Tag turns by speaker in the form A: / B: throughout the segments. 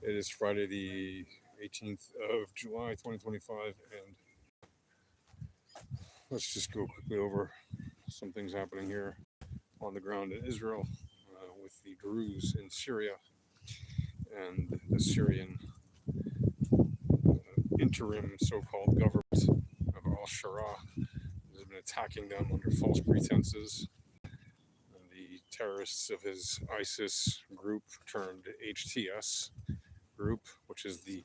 A: It is Friday, the 18th of July, 2025, and let's just go quickly over some things happening here on the ground in Israel with the Druze in Syria and the Syrian interim so called government of al Shara has been attacking them under false pretenses. And the terrorists of his ISIS group turned HTS group, which is the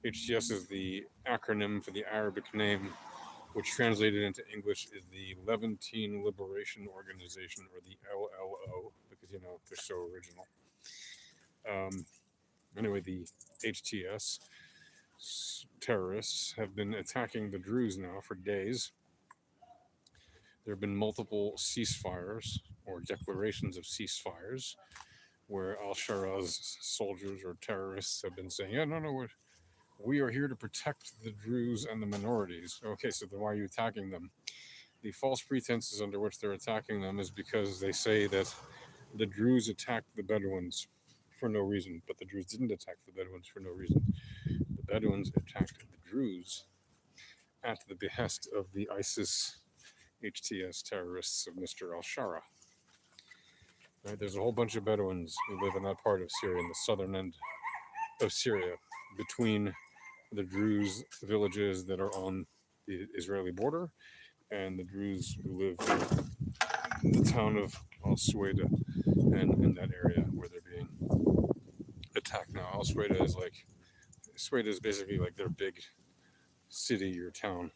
A: HTS is the acronym for the Arabic name, which translated into English is the Levantine Liberation Organization, or the LLO, because they're so original. Anyway, the HTS terrorists have been attacking the Druze now for days. There have been multiple ceasefires or declarations of ceasefires where al-Shara's soldiers or terrorists have been saying, yeah, no, we are here to protect the Druze and the minorities. Okay, so then why are you attacking them? The false pretenses under which they're attacking them is because they say that the Druze attacked the Bedouins for no reason, but the Druze didn't attack the Bedouins for no reason. The Bedouins attacked the Druze at the behest of the ISIS HTS terrorists of Mr. al-Shara. Right, there's a whole bunch of Bedouins who live in that part of Syria, in the southern end of Syria, between the Druze villages that are on the Israeli border and the Druze who live in the town of al-Suwaida and in that area where they're being attacked now. Al-Suwaida is basically like their big city or town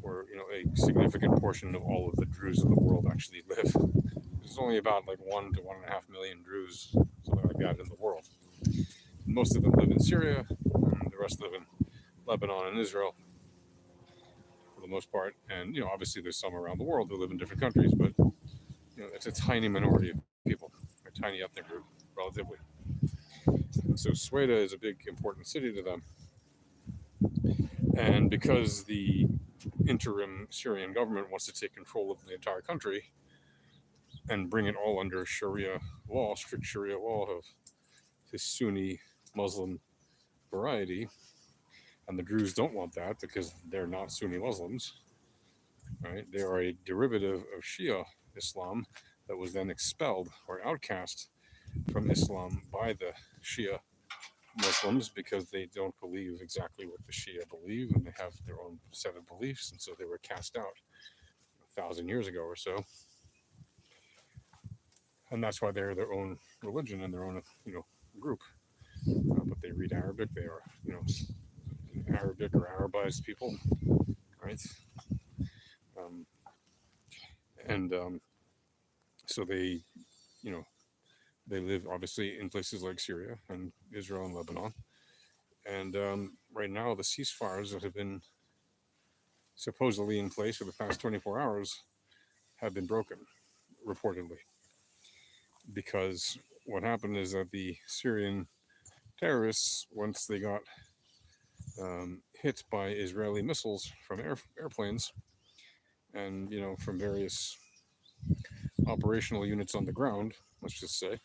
A: where a significant portion of all of the Druze in the world actually live. There's only about 1 to 1.5 million Druze, something like that, in the world. Most of them live in Syria, and the rest live in Lebanon and Israel, for the most part. And obviously, there's some around the world that live in different countries, but it's a tiny minority of people, a tiny ethnic group, relatively. And so, Suwaida is a big, important city to them. And because the interim Syrian government wants to take control of the entire country and bring it all under Sharia law, strict Sharia law of the Sunni Muslim variety, and the Druze don't want that because they're not Sunni Muslims, right? They are a derivative of Shia Islam that was then expelled or outcast from Islam by the Shia Muslims because they don't believe exactly what the Shia believe, and they have their own set of beliefs, and so they were cast out 1,000 years ago or so. And that's why they're their own religion and their own, group. But they read Arabic. They are, Arabic or Arabized people, right? So they, they live obviously in places like Syria and Israel and Lebanon. And right now, the ceasefires that have been supposedly in place for the past 24 hours have been broken, reportedly. Because what happened is that the Syrian terrorists, once they got hit by Israeli missiles from airplanes and, from various operational units on the ground, let's just say,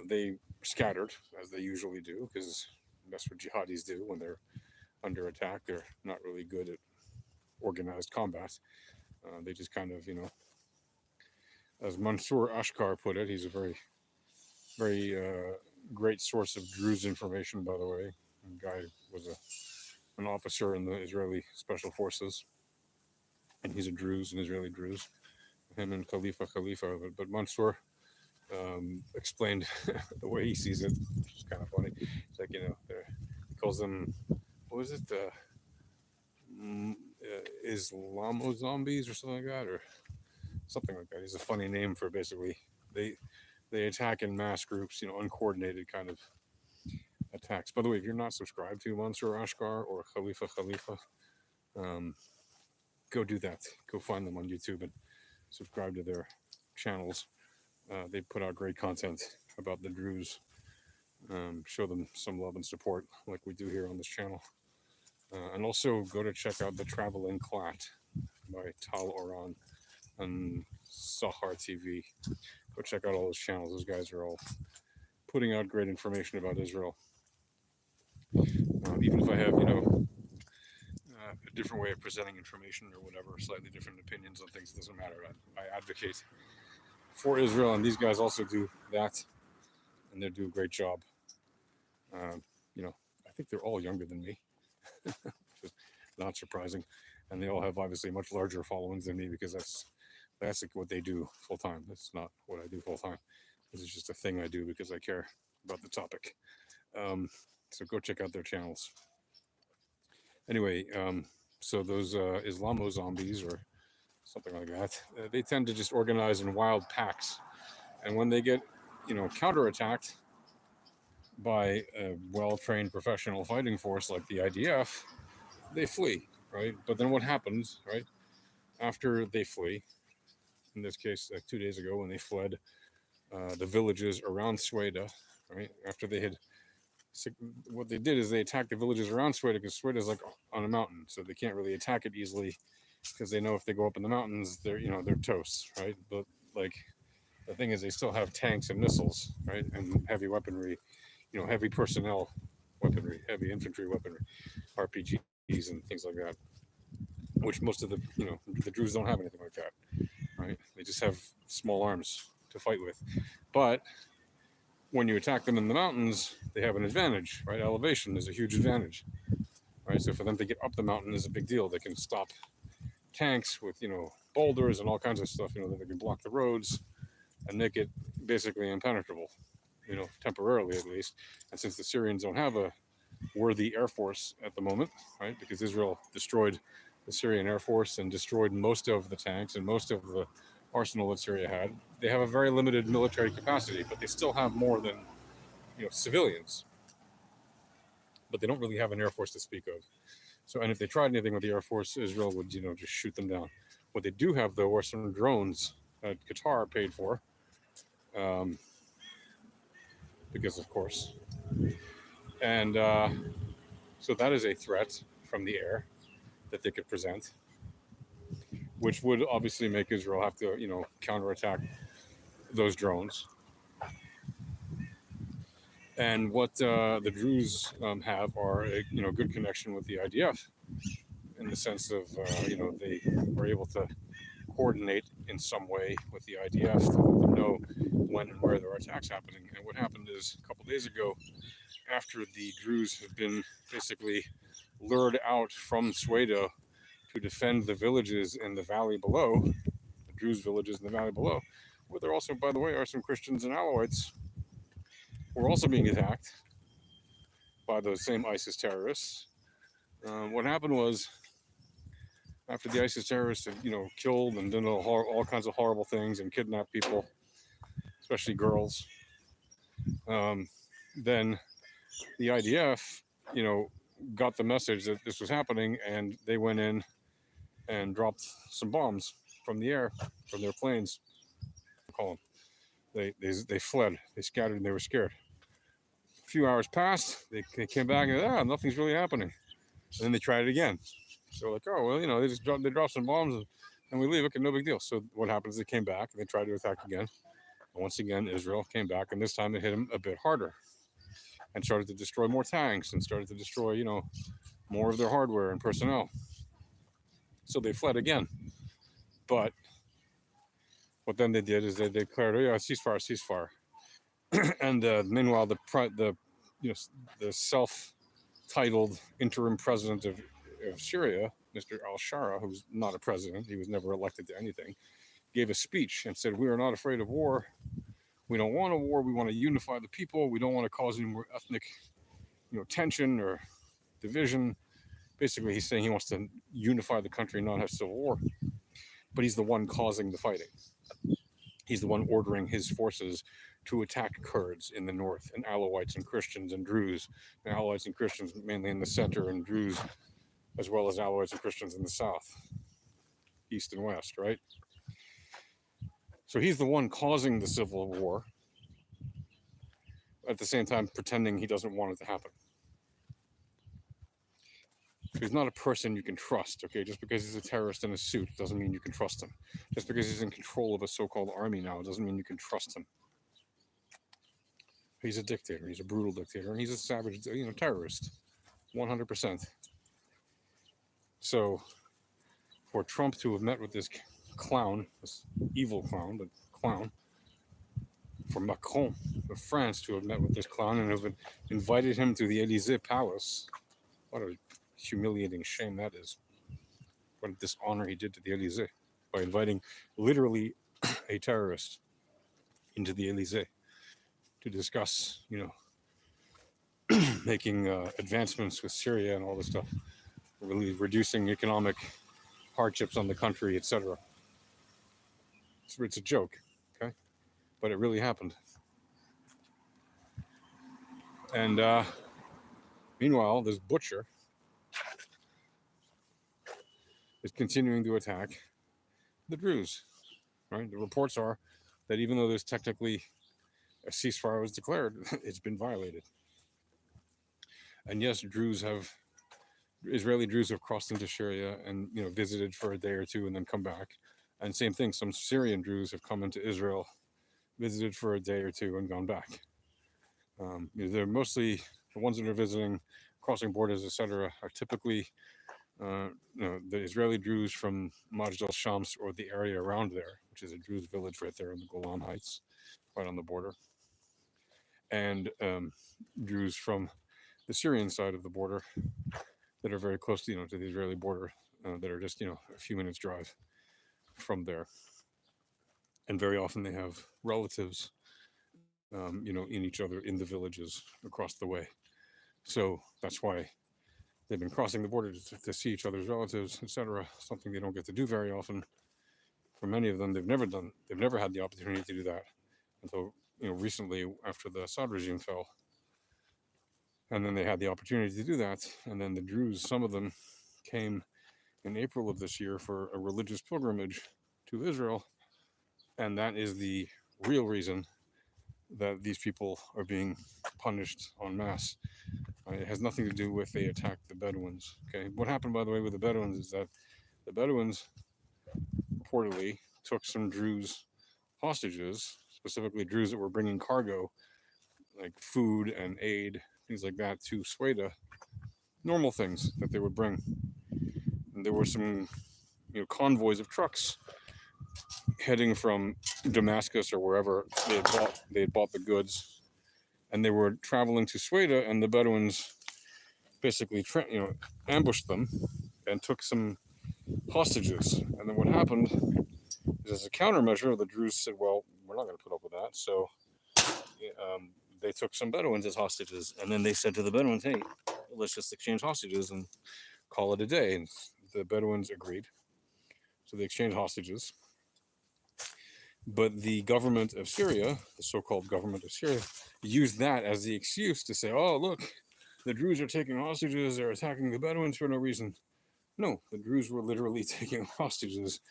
A: they scattered, as they usually do, because that's what jihadis do when they're under attack. They're not really good at organized combat. They just kind of, as Mansour Ashkar put it, he's a very, very great source of Druze information, by the way. The guy was an officer in the Israeli Special Forces, and he's a Druze, an Israeli Druze. Him and Khalifa. But Mansour explained the way he sees it, which is kind of funny. It's like, he calls them, what was it? Islamo zombies or something like that, or something like that. It's a funny name for basically they attack in mass groups, uncoordinated kind of attacks. By the way, if you're not subscribed to Mansour Ashkar or Khalifa, go do that. Go find them on YouTube and subscribe to their channels. They put out great content about the Druze. Show them some love and support like we do here on this channel. And also go to check out The Traveling Clat by Tal Oran on Sahar TV. Go check out all those channels. Those guys are all putting out great information about Israel. Even if I have, a different way of presenting information or whatever, slightly different opinions on things, it doesn't matter. I advocate for Israel, and these guys also do that, and they do a great job. I think they're all younger than me, which is not surprising, and they all have obviously much larger followings than me because that's what they do full time. That's not what I do full time. This is just a thing I do because I care about the topic. So go check out their channels. Anyway, so those Islamo zombies or something like that, they tend to just organize in wild packs, and when they get counterattacked by a well-trained professional fighting force like the IDF, they flee, right? But then what happens, right, after they flee, in this case, like 2 days ago when they fled the villages around Sweda, right, after they had, what they did is they attacked the villages around Sweda because Sweda is like on a mountain, so they can't really attack it easily because they know if they go up in the mountains, they're toast, right? But like the thing is, they still have tanks and missiles, right, and heavy weaponry, heavy personnel weaponry, heavy infantry weaponry, RPGs and things like that, which most of the the Druze don't have anything like that, right? They just have small arms to fight with. But when you attack them in the mountains, they have an advantage, right? Elevation is a huge advantage, right? So for them to get up the mountain is a big deal. They can stop tanks with boulders and all kinds of stuff, that they can block the roads and make it basically impenetrable, temporarily at least. And since the Syrians don't have a worthy air force at the moment, right, because Israel destroyed the Syrian air force and destroyed most of the tanks and most of the arsenal that Syria had, they have a very limited military capacity, but they still have more than civilians, but they don't really have an air force to speak of. So, and if they tried anything with the air force, Israel would just shoot them down. What they do have though are some drones that Qatar paid for, because of course, and so that is a threat from the air that they could present, which would obviously make Israel have to counterattack those drones. And what the Druze have are a good connection with the IDF, in the sense of they were able to coordinate in some way with the IDF to know when and where there are attacks happening. And what happened is a couple days ago, after the Druze have been basically lured out from Sweda to defend the villages in the valley below, the Druze villages in the valley below, where there also, by the way, are some Christians and Alawites who are also being attacked by those same ISIS terrorists. What happened was, after the ISIS terrorists had, killed and done all kinds of horrible things and kidnapped people, especially girls, then the IDF, got the message that this was happening, and they went in and dropped some bombs from the air, from their planes. Call them. They fled. They scattered, and they were scared. A few hours passed. They came back and nothing's really happening. And then they tried it again. So like, oh well, they dropped some bombs and we leave. Okay, no big deal. So what happens? They came back and they tried to attack again. And once again, Israel came back, and this time it hit them a bit harder, and started to destroy more tanks and started to destroy, more of their hardware and personnel. So they fled again. But what then they did is they declared, ceasefire. And meanwhile, the self-titled interim president of Syria, Mr. al-Shara, who's not a president, he was never elected to anything, gave a speech and said, "We are not afraid of war. We don't want a war. We want to unify the people. We don't want to cause any more ethnic, tension or division." Basically, he's saying he wants to unify the country, not have civil war. But he's the one causing the fighting. He's the one ordering his forces to attack Kurds in the north, and Alawites and Christians and Druze, and Alawites and Christians mainly in the center, and Druze, as well as Alawites and Christians in the south, east and west, right? So he's the one causing the civil war, at the same time pretending he doesn't want it to happen. He's not a person you can trust, okay? Just because he's a terrorist in a suit doesn't mean you can trust him. Just because he's in control of a so-called army now doesn't mean you can trust him. He's a dictator. He's a brutal dictator, and he's a savage, terrorist, 100%. So for Trump to have met with this clown, this evil clown, but clown, for Macron of France to have met with this clown and have invited him to the Elysee Palace, what a humiliating shame that is. What a dishonor he did to the Elysee by inviting literally a terrorist into the Elysee to discuss, making advancements with Syria and all this stuff, really reducing economic hardships on the country, etc. It's a joke, okay? But it really happened. And meanwhile, this butcher is continuing to attack the Druze, right? The reports are that even though there's technically a ceasefire was declared, it's been violated. And yes, Israeli Druze have crossed into Syria and visited for a day or two and then come back. And same thing, some Syrian Druze have come into Israel, visited for a day or two and gone back. They're mostly the ones that are visiting, crossing borders, etc. Are typically the Israeli Druze from Majd al-Shams or the area around there, which is a Druze village right there in the Golan Heights, right on the border, and Druze from the Syrian side of the border that are very close to the Israeli border, that are just a few minutes drive from there, and very often they have relatives, in each other in the villages across the way. So that's why they've been crossing the border to see each other's relatives, etc. Something they don't get to do very often. For many of them, they've never had the opportunity to do that until recently after the Assad regime fell. And then they had the opportunity to do that. And then the Druze, some of them came in April of this year for a religious pilgrimage to Israel. And that is the real reason that these people are being punished en masse. It has nothing to do with they attacked the Bedouins. Okay, what happened, by the way, with the Bedouins is that the Bedouins reportedly took some Druze hostages, specifically Druze that were bringing cargo, like food and aid, things like that, to Sweda. Normal things that they would bring. And there were some, convoys of trucks heading from Damascus or wherever they had bought the goods, and they were traveling to Sweda, and the Bedouins basically, ambushed them and took some hostages. And then what happened is, as a countermeasure, the Druze said, "Well, we're not going to put up with that." So they took some Bedouins as hostages, and then they said to the Bedouins, "Hey, let's just exchange hostages and call it a day." And the Bedouins agreed. So they exchanged hostages. But the government of Syria, the so-called government of Syria, used that as the excuse to say, "Oh, look, the Druze are taking hostages. They're attacking the Bedouins for no reason." No, the Druze were literally taking hostages.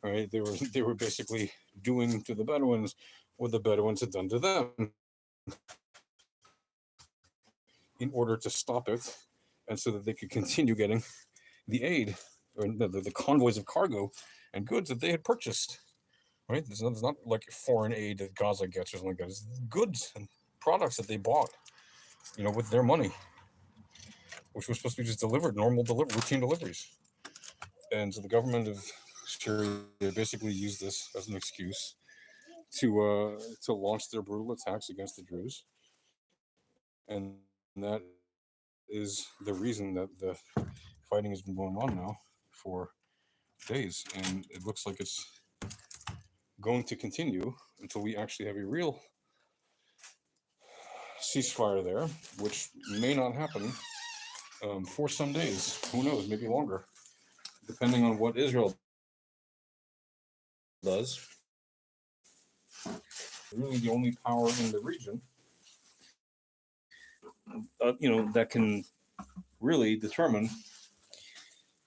A: Right? They were basically doing to the Bedouins what the Bedouins had done to them, in order to stop it, and so that they could continue getting the aid or the convoys of cargo and goods that they had purchased. Right? It's not like foreign aid that Gaza gets or something like that. It's goods and products that they bought, with their money, which was supposed to be just delivered, routine deliveries. And so the government of Syria basically used this as an excuse to launch their brutal attacks against the Druze, and that is the reason that the fighting has been going on now for days, and it looks like it's going to continue until we actually have a real ceasefire there, which may not happen for some days. Who knows? Maybe longer, depending on what Israel does. Really, the only power in the region, that can really determine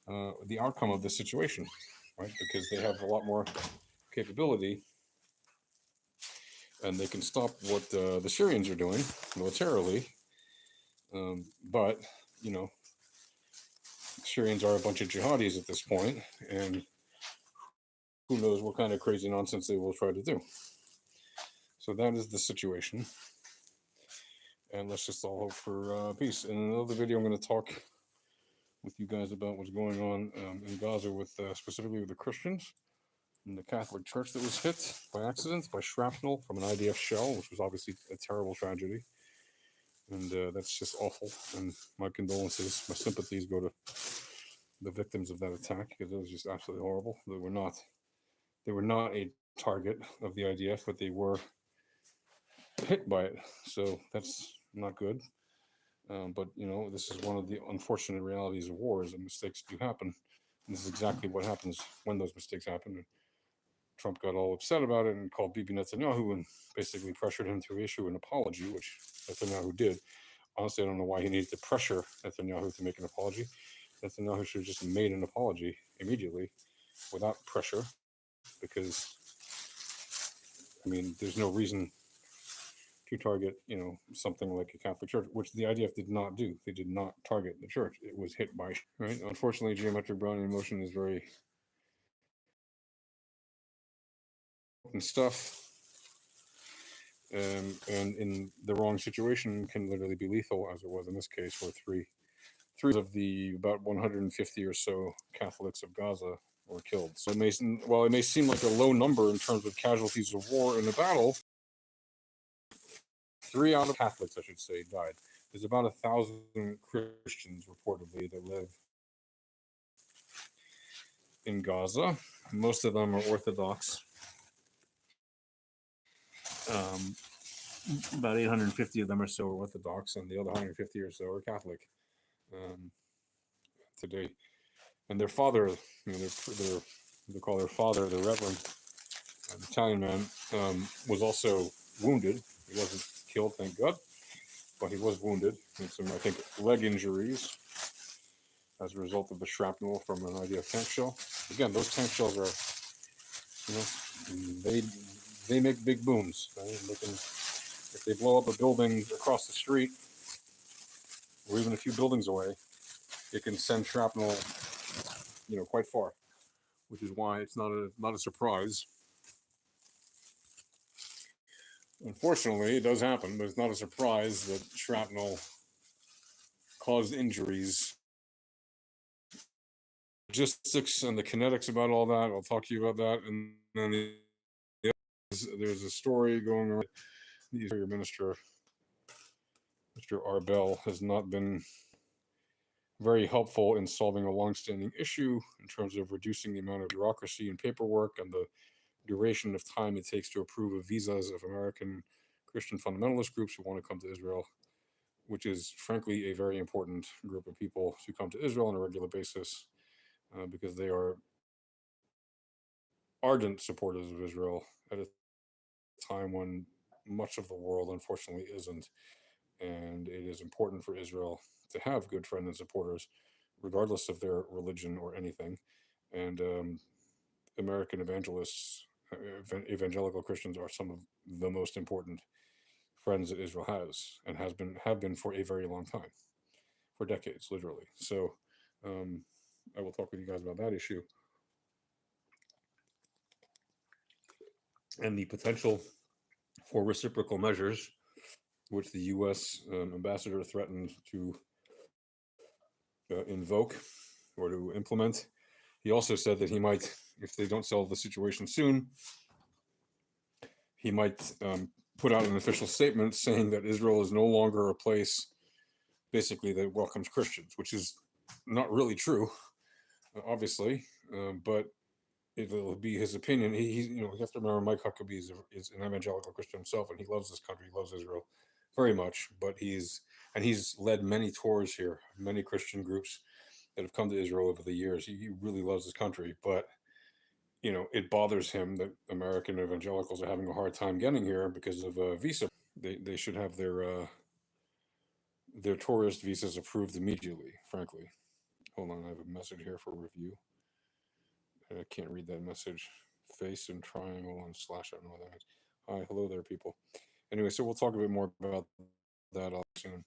A: the outcome of the situation, right? Because they have a lot more capability, and they can stop what the Syrians are doing militarily. But Syrians are a bunch of jihadis at this point, and who knows what kind of crazy nonsense they will try to do. So that is the situation. and let's just all hope for peace. In another video, I'm going to talk with you guys about what's going on in Gaza with specifically with the Christians and the Catholic Church that was hit by accident by shrapnel from an IDF shell, which was obviously a terrible tragedy, and that's just awful. And my condolences, my sympathies go to the victims of that attack, because it was just absolutely horrible. They were not a target of the IDF, but they were hit by it. So that's not good. But this is one of the unfortunate realities of wars, and mistakes do happen. And this is exactly what happens when those mistakes happen. And Trump got all upset about it and called Bibi Netanyahu and basically pressured him to issue an apology, which Netanyahu did. Honestly, I don't know why he needed to pressure Netanyahu to make an apology. Netanyahu should have just made an apology immediately without pressure, because, I mean, there's no reason to target, something like a Catholic church, which the IDF did not do. They did not target the church. It was hit by, right? Unfortunately, geometric Brownian motion is very and stuff. And in the wrong situation can literally be lethal, as it was in this case, where three of the about 150 or so Catholics of Gaza were killed. So it may seem like a low number in terms of casualties of war in a battle, 3 out of Catholics, I should say, died. There's about 1,000 Christians reportedly that live in Gaza. Most of them are Orthodox. About 850 of them or so are Orthodox, and the other 150 or so are Catholic today. And their father, they call their father, the Reverend, an Italian man, was also wounded. He wasn't killed, thank God, but he was wounded with some, I think, leg injuries as a result of the shrapnel from an IDF tank shell. Again, those tank shells are, they make big booms. Right? If they blow up a building across the street, or even a few buildings away, it can send shrapnel, quite far, which is why it's not a surprise. Unfortunately, it does happen, but it's not a surprise that shrapnel caused injuries. Logistics and the kinetics about all that, I'll talk to you about that. And then there's a story going around. The Interior Minister, Mr. Arbel, has not been very helpful in solving a longstanding issue in terms of reducing the amount of bureaucracy and paperwork and the duration of time it takes to approve of visas of American Christian fundamentalist groups who want to come to Israel, which is frankly a very important group of people who come to Israel on a regular basis because they are ardent supporters of Israel at a time when much of the world unfortunately isn't. And it is important for Israel to have good friends and supporters, regardless of their religion or anything. And American evangelical Christians are some of the most important friends that Israel has, and have been for a very long time, for decades, literally. So I will talk with you guys about that issue and the potential for reciprocal measures, which the U.S. ambassador threatened to invoke or to implement. He also said that he might, if they don't solve the situation soon, he might put out an official statement saying that Israel is no longer a place, basically, that welcomes Christians, which is not really true, obviously, but it will be his opinion. You have to remember, Mike Huckabee is an evangelical Christian himself, and he loves this country, he loves Israel very much. But he's led many tours here, many Christian groups that have come to Israel over the years. He really loves this country, but it bothers him that American evangelicals are having a hard time getting here because of a visa. They should have their tourist visas approved immediately, frankly. Hold on, I have a message here for review. I can't read that message. Face and triangle and slash, I don't know what that means. Hi, hello there, people. Anyway, so we'll talk a bit more about that soon.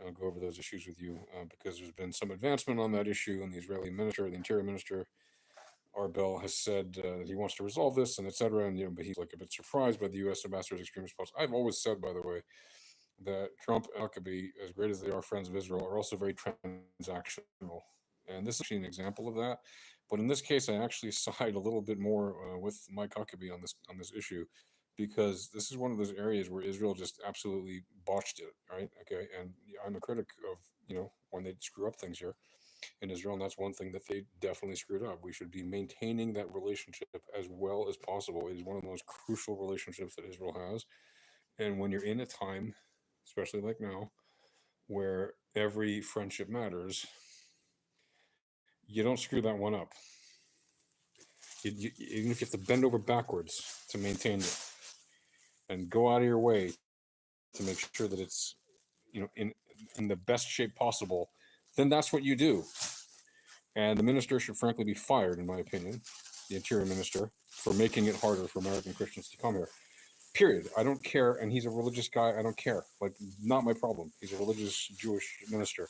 A: I'll go over those issues with you because there's been some advancement on that issue, and the Israeli minister, the Interior Minister, Arbel, has said that he wants to resolve this, and etc. And but he's like a bit surprised by the U.S. ambassador's extreme response. I've always said, by the way, that Trump and Huckabee, as great as they are friends of Israel, are also very transactional. And this is actually an example of that. But in this case, I actually side a little bit more with Mike Huckabee on this issue, because this is one of those areas where Israel just absolutely botched it, right? Okay, and I'm a critic of when they screw up things here in Israel, and that's one thing that they definitely screwed up. We should be maintaining that relationship as well as possible. It is one of the most crucial relationships that Israel has, and when you're in a time, especially like now, where every friendship matters, you don't screw that one up. Even if you have to bend over backwards to maintain it and go out of your way to make sure that it's in the best shape possible, then that's what you do. And the minister should frankly be fired, in my opinion, the interior minister, for making it harder for American Christians to come here. Period. I don't care. And he's a religious guy. I don't care. Like, not my problem. He's a religious Jewish minister.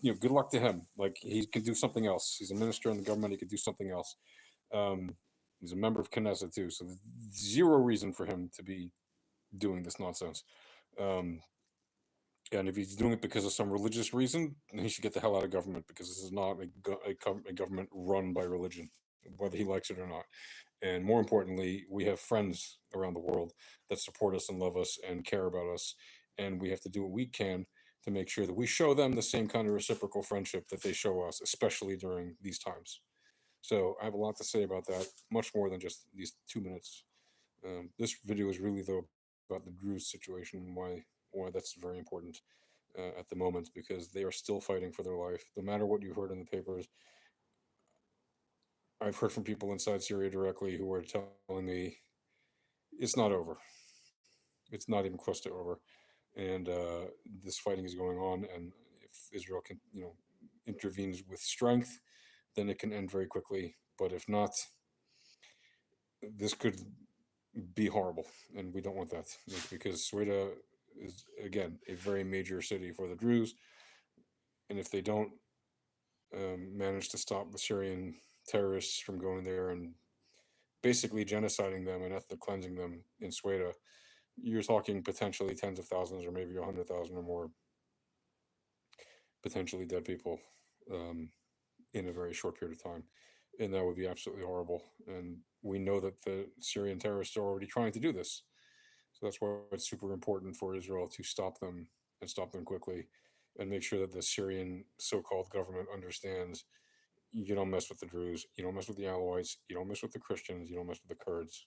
A: Good luck to him. Like, he can do something else. He's a minister in the government. He could do something else. Um, he's a member of Knesset too. So there's zero reason for him to be doing this nonsense. Um, and if he's doing it because of some religious reason, he should get the hell out of government, because this is not a government run by religion, whether he likes it or not. And more importantly, we have friends around the world that support us and love us and care about us. And we have to do what we can to make sure that we show them the same kind of reciprocal friendship that they show us, especially during these times. So I have a lot to say about that, much more than just these 2 minutes. This video is really, though, about the Druze situation and why that's very important at the moment, because they are still fighting for their life. No matter what you heard in the papers, I've heard from people inside Syria directly who are telling me it's not over. It's not even close to over, and this fighting is going on. And if Israel can, intervenes with strength, then it can end very quickly. But if not, this could be horrible, and we don't want that, because Sweden is, again, a very major city for the Druze, and if they don't manage to stop the Syrian terrorists from going there and basically genociding them and ethnic cleansing them in Sweden, you're talking potentially tens of thousands, or maybe 100,000 or more potentially dead people um, in a very short period of time. And that would be absolutely horrible. And we know that the Syrian terrorists are already trying to do this. So that's why it's super important for Israel to stop them, and stop them quickly, and make sure that the Syrian so-called government understands you don't mess with the Druze, you don't mess with the Alawites, you don't mess with the Christians, you don't mess with the Kurds.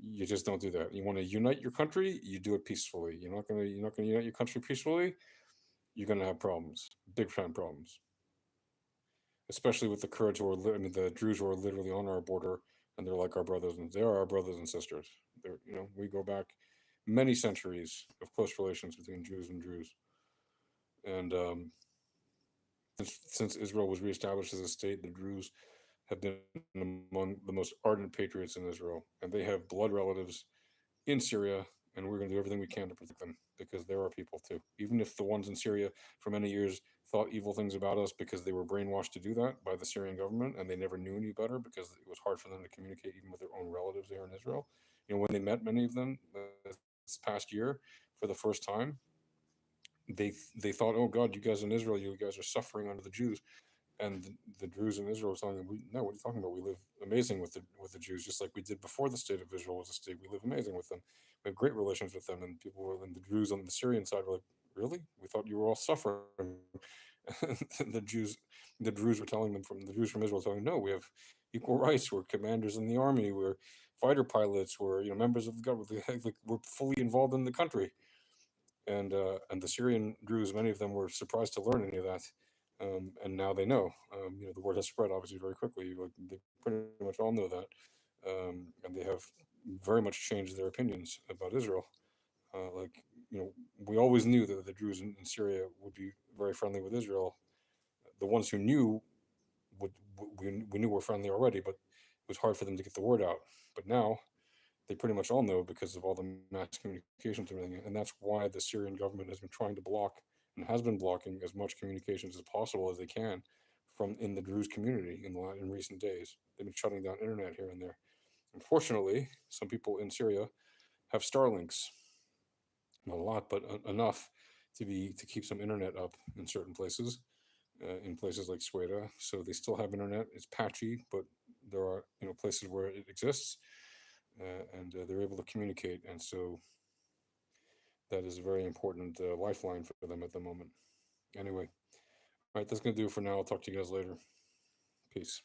A: You just don't do that. You want to unite your country, you do it peacefully. You're not gonna unite your country peacefully, you're gonna have problems, big time problems. Especially with the Kurds who are, the Druze who are literally on our border, and they're like our brothers, and they are our brothers and sisters. We go back many centuries of close relations between Jews and Druze, and since Israel was reestablished as a state, the Druze have been among the most ardent patriots in Israel, and they have blood relatives in Syria, and we're going to do everything we can to protect them, because they're our people too. Even if the ones in Syria for many years thought evil things about us because they were brainwashed to do that by the Syrian government, and they never knew any better because it was hard for them to communicate even with their own relatives there in Israel. When they met many of them this past year for the first time, they thought, "Oh God, you guys in Israel, you guys are suffering under the Jews." And the Druze in Israel was telling them, "No, what are you talking about? We live amazing with the Jews, just like we did before the state of Israel was a state. We live amazing with them. We have great relations with them." And people were, and the Druze on the Syrian side were like, "Really? We thought you were all suffering." the Druze were telling them, from the Jews from Israel, telling them, "No, we have equal rights. We're commanders in the army. We're fighter pilots. We're members of the government. Like, we're fully involved in the country." And the Syrian Druze, many of them were surprised to learn any of that, and now they know. The word has spread obviously very quickly. Like, they pretty much all know that, and they have very much changed their opinions about Israel. Like, we always knew that the Druze in Syria would be very friendly with Israel. The ones who knew we knew were friendly already, but it was hard for them to get the word out. But now they pretty much all know, because of all the mass communications and everything. And that's why the Syrian government has been trying to block, and has been blocking as much communications as possible as they can from in the Druze community in recent days. They've been shutting down internet here and there. Unfortunately, some people in Syria have Starlinks, Not a lot, but enough to keep some internet up in certain places, in places like Sweden. So they still have internet. It's patchy, but there are places where it exists, and they're able to communicate. And so that is a very important lifeline for them at the moment. Anyway, all right, that's gonna do it for now. I'll talk to you guys later. Peace.